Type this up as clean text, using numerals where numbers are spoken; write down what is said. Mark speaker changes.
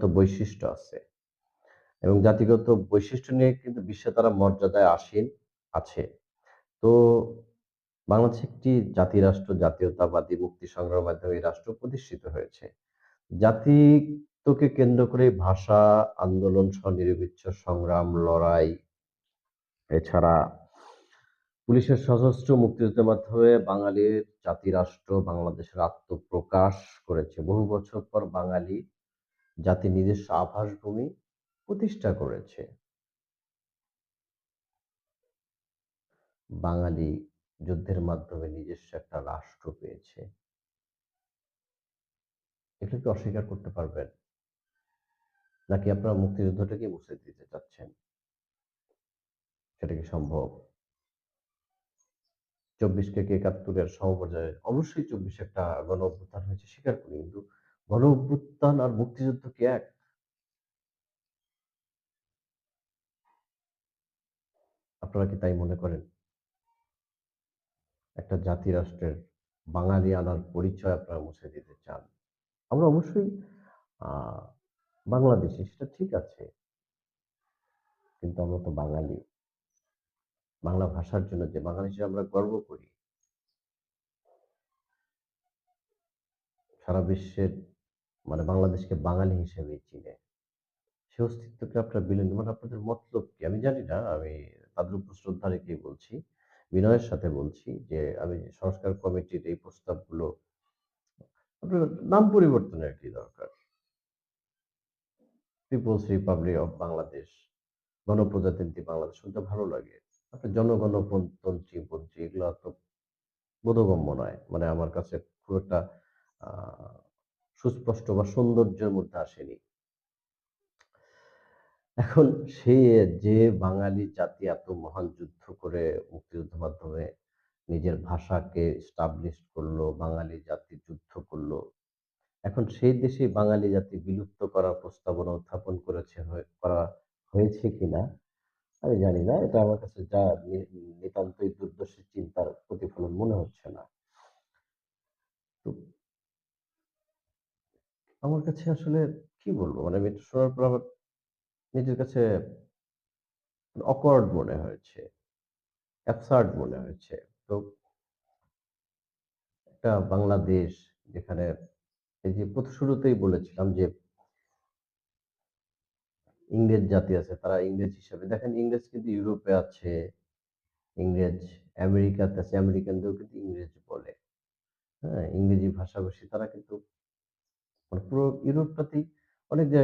Speaker 1: বৈশিষ্ট্য আছে এবং জাতিগত বৈশিষ্ট্য নিয়ে কিন্তু বিশ্বে তারা মর্যাদায় আসীন আছে। তো বাংলাদেশ একটি জাতিরাষ্ট্র, জাতীয়তাবাদী মুক্তি সংগ্রামের মাধ্যমে এই রাষ্ট্র প্রতিষ্ঠিত হয়েছে। জাতিত্বকে কেন্দ্র করে ভাষা, আন্দোলন সহ নিরবিচ্ছিন্ন সংগ্রাম, লড়াই, এছাড়া পুলিশের সশস্ত্র মুক্তিযুদ্ধের মাধ্যমে বাঙালির জাতিরাষ্ট্র বাংলাদেশের আত্মপ্রকাশ করেছে। বহু বছর পর বাঙালি জাতির নিজস্ব আভাসভূমি প্রতিষ্ঠা করেছে। বাঙালি যুদ্ধের মাধ্যমে নিজস্ব একটা রাষ্ট্র পেয়েছে। এটা কি অস্বীকার করতে পারবেন? নাকি আপনারা মুক্তিযুদ্ধটাকে মুছে দিতে চাচ্ছেন? সেটা কি সম্ভব? ২৪ থেকে ৭১ এর সমপর্যায়ে অবশ্যই ২৪ একটা গণঅভ্যুত্থান হয়েছে স্বীকার করি। কিন্তু গণঅভ্যুত্থান আর মুক্তিযুদ্ধ কি এক? আপনারা কি তাই মনে করেন? একটা জাতি রাষ্ট্রের বাঙালিয়ানার পরিচয় আপনারা মুছে দিতে চান। আমরা অবশ্যই আ বাংলাদেশী সেটা ঠিক আছে। কিন্তু আমরা তো বাঙালি। বাংলা ভাষার জন্য যে বাঙালি হিসেবে আমরা গর্ব করি। সারা বিশ্বের মানে বাংলাদেশকে বাঙালি হিসেবেই চিনে। সে অস্তিত্বকে আপনারা বিলীন মানে আপনাদের মতলব কি? আমি জানি না। আমি তাদের উপর শ্রদ্ধা রেখেই বলছি। বিনয়ের সাথে বলছি যে আমি সংস্কার কমিটির এই প্রস্তাবগুলো আপনার নাম পরিবর্তনের কি দরকার? পিপলস রিপাবলিক অফ বাংলাদেশ, গণপ্রজাতন্ত্রী বাংলাদেশ শুনতে ভালো লাগে। আপনার তন্ত্রী এগুলা তো বোধগম্য নয়। মানে আমার কাছে খুব একটা আ সুস্পষ্ট বা সৌন্দর্যের মধ্যে আসেনি। এখন সে যে বাঙালি জাতি এত মহান যুদ্ধ করে মুক্তিযুদ্ধের মাধ্যমে নিজের ভাষাকে established করলো, বাঙালি জাতি যুদ্ধ করলো। এখন সেই দেশে বাঙালি জাতি বিলুপ্ত করার প্রস্তাবনা উত্থাপন করা হয়েছে কিনা আমি জানি না। এটা আমার কাছে যা নিতান্তই দুর্দর্শী চিন্তার প্রতিফলন মনে হচ্ছে না। তো আমার কাছে আসলে কি বলবো? মানে আমি এটা শোনার পর আমার নিজের কাছে awkward মনে হয়েছে, absurd মনে হয়েছে। তো একটা বাংলাদেশ যেখানে এই যে শুরুতেই বলেছিলাম যে ইংরেজ জাতি আছে তারা ইংরেজ হিসাবে দেখেন ইংরেজ কিন্তু ইউরোপে আছে, ইংরেজ আমেরিকাতে আছে, আমেরিকানদেরও কিন্তু ইংরেজ বলে। হ্যাঁ? ইংরেজি ভাষাভাষী তারা কিন্তু মানে পুরো ইউরোপটাতেই অনেক জায়গায়